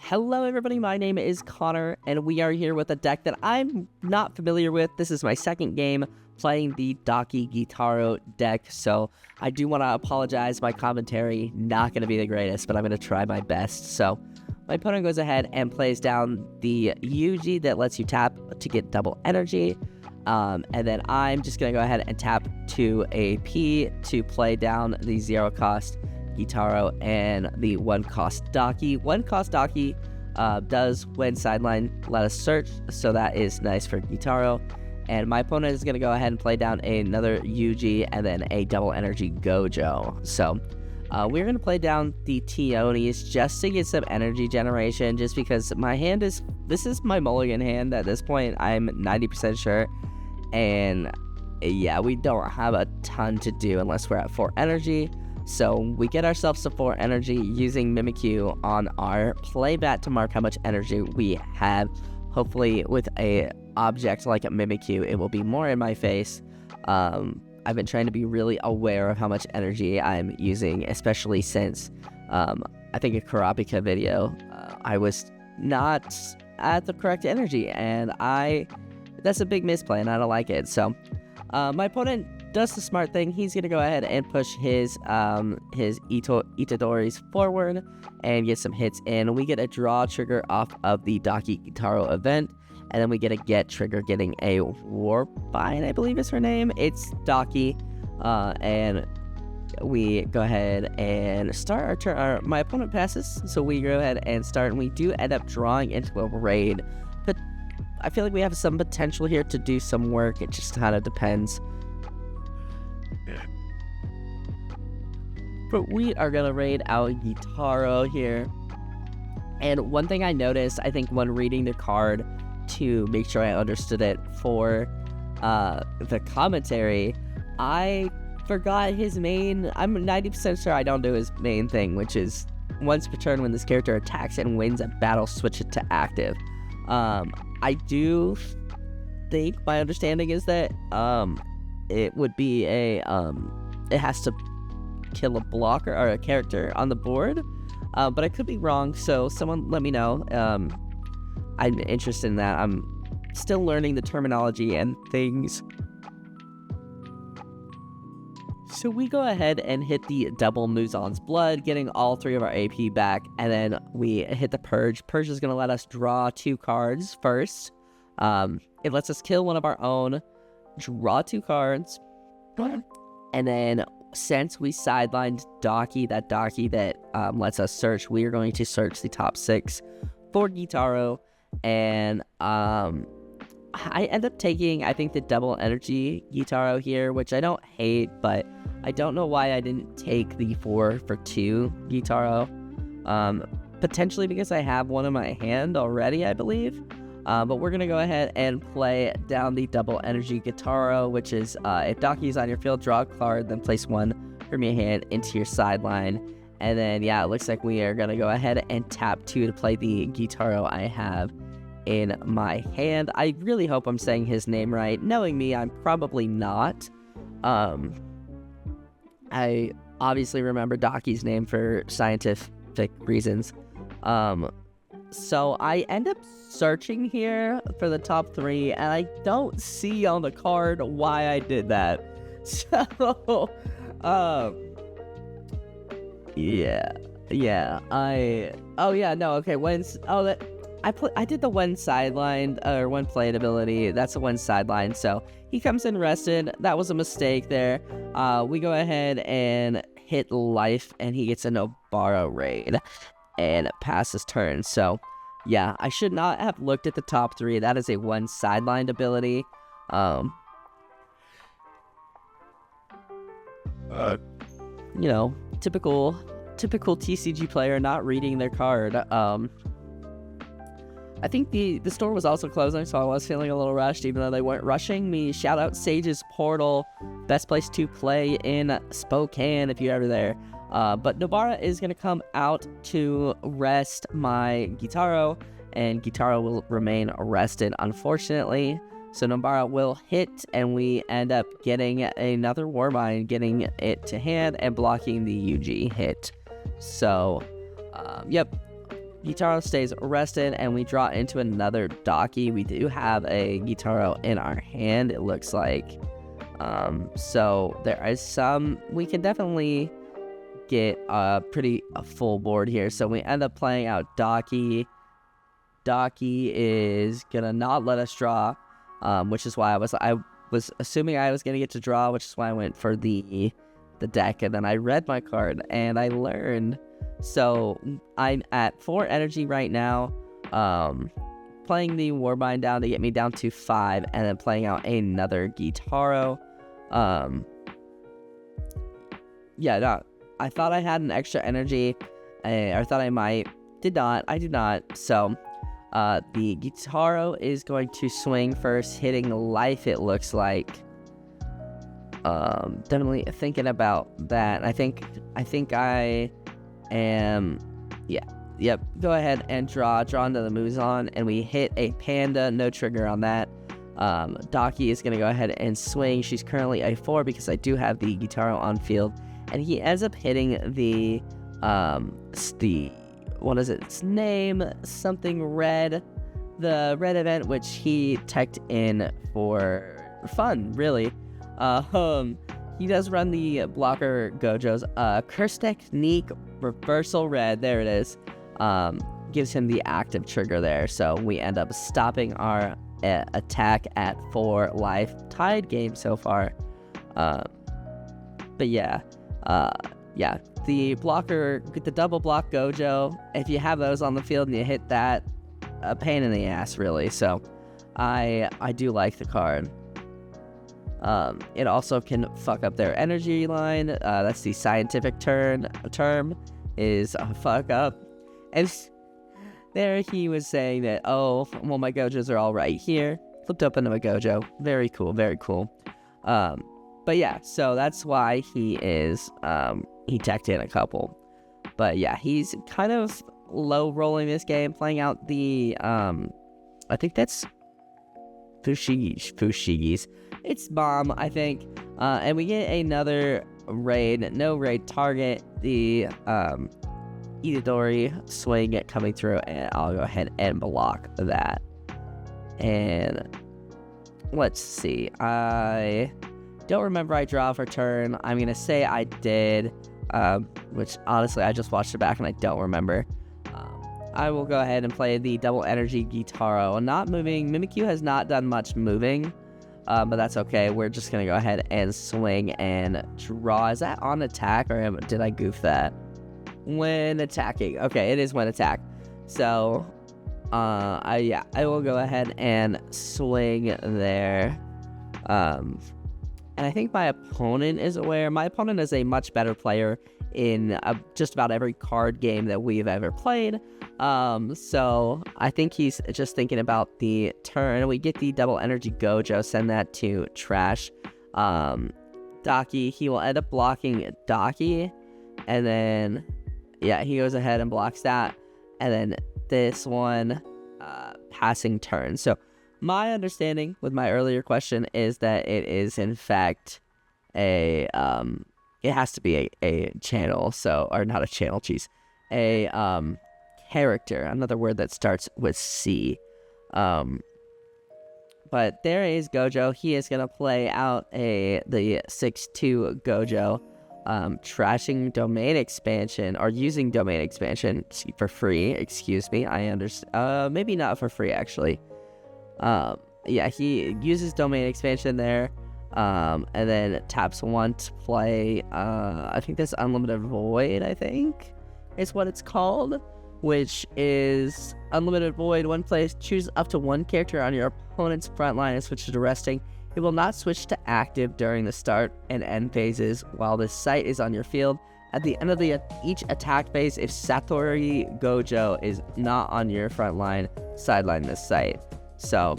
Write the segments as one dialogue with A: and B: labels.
A: Hello everybody, my name is Connor, and we are here with a deck that I'm not familiar with. This is my second game playing the Daki Gyutaro deck, so I do want to apologize. My commentary, not going to be the greatest, but I'm going to try my best. So my opponent goes ahead and plays down the UG that lets you tap to get double energy, and then I'm just going to go ahead and tap to a P to play down the 0-cost Gyutaro and the 1-cost Daki. 1-cost Daki does, when sideline, let us search, so that is nice for Gyutaro. And my opponent is going to go ahead and play down another UG and then a double energy Gojo. So we're going to play down the Tionis just to get some energy generation, just because my hand is, this is my mulligan hand at this point, I'm 90% sure. And yeah, we don't have a ton to do unless we're at 4 energy. So we get ourselves to 4 energy using Mimikyu on our playmat to mark how much energy we have. Hopefully with a object like a Mimikyu, it will be more in my face. I've been trying to be really aware of how much energy I'm using, especially since I think a Kurapika video, I was not at the correct energy, and that's a big misplay and I don't like it. So my opponent does the smart thing. He's gonna go ahead and push his Itadoris forward and get some hits in. We get a draw trigger off of the Daki Gyutaro event, and then we get a get trigger getting a Warpine, I believe is her name. It's Daki, and we go ahead and start our turn. My opponent passes, so we go ahead and start, and we do end up drawing into a raid, but I feel like we have some potential here to do some work. It just kind of depends. But we are going to raid our Gyutaro here. And one thing I noticed, I think, when reading the card to make sure I understood it for the commentary, I forgot his main. I'm 90% sure I don't do his main thing, which is once per turn when this character attacks and wins a battle, switch it to active. I do think my understanding is that it would be a it has to kill a blocker or a character on the board, but I could be wrong, so someone let me know. I'm interested in that. I'm still learning the terminology and things. So we go ahead and hit the double Muzan's Blood, getting all 3 of our AP back, and then we hit the Purge. Purge is going to let us draw 2 cards first. It lets us kill one of our own, draw 2 cards, and then since we sidelined Daki, that lets us search, we are going to search the top 6 for Gyutaro, and I end up taking, I think, the double energy Gyutaro here, which I don't hate, but I don't know why I didn't take the 4 for 2 Gyutaro. Potentially because I have one in my hand already, I believe. But we're going to go ahead and play down the double energy Gyutaro, which is if Daki is on your field, draw a card, then place 1 from your hand into your sideline. And then, yeah, it looks like we are going to go ahead and tap 2 to play the Gyutaro I have in my hand. I really hope I'm saying his name right. Knowing me, I'm probably not. I obviously remember Daki's name for scientific reasons. So I end up searching here for the top 3, and I don't see on the card why I did that. So, I did the one sideline, or one played ability. That's the one sideline. So he comes in rested. That was a mistake there. We go ahead and hit life, and he gets a Nobara raid and passes turn. So yeah, I should not have looked at the top 3. That is a one sidelined ability. You know, typical TCG player not reading their card. I think the store was also closing, so I was feeling a little rushed, even though they weren't rushing me. Shout out Sage's Portal, best place to play in Spokane if you're ever there. But Nobara is going to come out to rest my Gyutaro, and Gyutaro will remain arrested, unfortunately. So Nobara will hit, and we end up getting another Warbind, getting it to hand, and blocking the UG hit. So, yep. Gyutaro stays rested, and we draw into another Daki. We do have a Gyutaro in our hand, it looks like. So there is some, we can definitely get a full board here. So we end up playing out Daki. Daki is gonna not let us draw, which is why I was assuming I was gonna get to draw, which is why I went for the deck. And then I read my card and I learned. So I'm at 4 energy right now, playing the Warbind down to get me down to 5, and then playing out another Gyutaro. Yeah, no, I thought I had an extra energy, I thought I might. I did not. So the Gyutaro is going to swing first, hitting life, it looks like. Definitely thinking about that. I think I am, yep, go ahead and draw into the Muzan, and we hit a Panda, no trigger on that. Daki is going to go ahead and swing. She's currently a 4 because I do have the Gyutaro on field, and he ends up hitting the what is it? Its name, something red, the red event, which he teched in for fun, really. He does run the blocker Gojo's curse technique reversal red, there it is, gives him the active trigger there, so we end up stopping our attack at 4 life. Tied game so far. But yeah, the blocker, the double block Gojo, if you have those on the field and you hit that, a pain in the ass, really. So I do like the card. It also can fuck up their energy line. That's the scientific term is fuck up. And there he was saying that, oh, well, my Gojos are all right here. Flipped open a Gojo. Very cool, very cool. But yeah, so that's why he is, he teched in a couple. But yeah, he's kind of low rolling this game, playing out the, I think that's Fushigi's. It's bomb, I think. And we get another raid, no raid target, the Itadori swing coming through, and I'll go ahead and block that. And let's see, I don't remember I draw for turn. I'm gonna say I did, which honestly I just watched it back and I don't remember. I will go ahead and play the double energy Gyutaro. Not moving. Mimikyu has not done much moving, but that's okay. We're just gonna go ahead and swing and draw. Is that on attack, or did I goof that? When attacking. Okay, it is when attack. So, I will go ahead and swing there. And I think my opponent is aware. My opponent is a much better player in just about every card game that we've ever played. So I think he's just thinking about the turn. We get the double energy Gojo, send that to trash. Daki, he will end up blocking Daki, and then, yeah, he goes ahead and blocks that. And then this one, passing turn. So my understanding with my earlier question is that it is in fact a, it has to be a channel, so, or not a channel, geez, a, character, another word that starts with C. But there is Gojo. He is gonna play out the 6-2 Gojo, trashing domain expansion, or using domain expansion for free. Excuse me. I understand. Maybe not for free, actually. Yeah, he uses domain expansion there, and then taps 1 to play. I think that's Unlimited Void. I think is what it's called, which is Unlimited Void. One player chooses up to 1 character on your opponent's front line and switches to resting. It will not switch to active during the start and end phases while this site is on your field. At the end of each attack phase, if Satoru Gojo is not on your front line, sideline this site. So,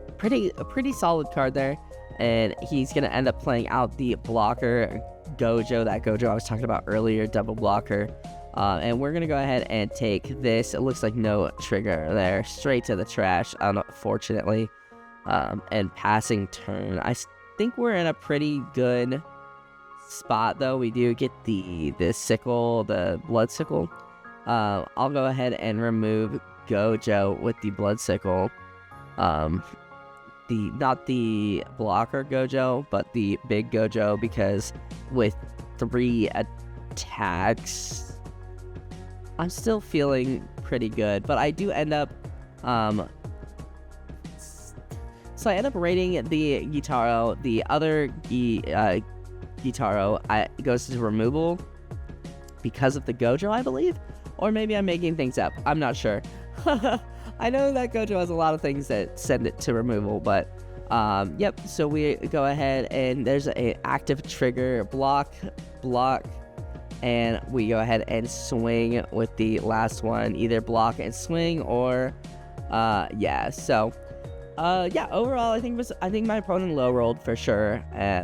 A: a pretty solid card there. And he's going to end up playing out the blocker Gojo, that Gojo I was talking about earlier, double blocker. And we're going to go ahead and take this. It looks like no trigger there. Straight to the trash, unfortunately. And passing turn. I think we're in a pretty good spot, though. We do get the sickle, the blood sickle. I'll go ahead and remove Gojo with the Blood Sickle. Not the blocker Gojo, but the big Gojo, because with 3 attacks, I'm still feeling pretty good. But I do end up, so I end up rating the Gyutaro. The other Gyutaro goes to removal because of the Gojo, I believe, or maybe I'm making things up. I'm not sure. I know that Gojo has a lot of things that send it to removal, but yep. So we go ahead and there's an active trigger, block, and we go ahead and swing with the last one, either block and swing or yeah. So yeah. Overall, I think my opponent low rolled for sure,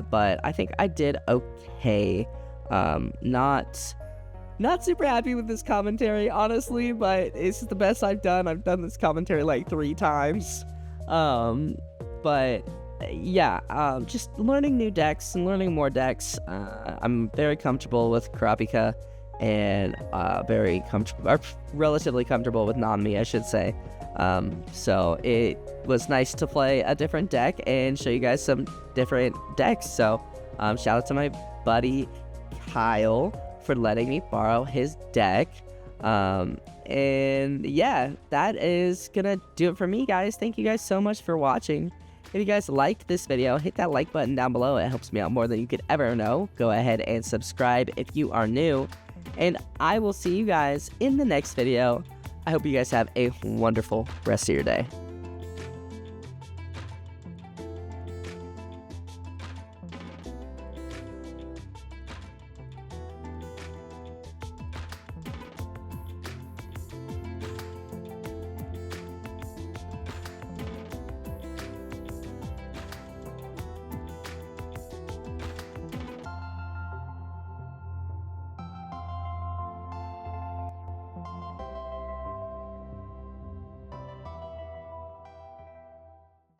A: but I think I did okay. Not super happy with this commentary, honestly, but it's the best I've done. I've done this commentary like 3 times. But yeah, just learning new decks and learning more decks. I'm very comfortable with Kurapika and relatively comfortable with Nanami, I should say. So it was nice to play a different deck and show you guys some different decks. So shout out to my buddy Kyle for letting me borrow his deck. And yeah, that is gonna do it for me, guys. Thank you guys so much for watching. If you guys liked this video, hit that like button down below. It helps me out more than you could ever know. Go ahead and subscribe if you are new, and I will see you guys in the next video. I hope you guys have a wonderful rest of your day.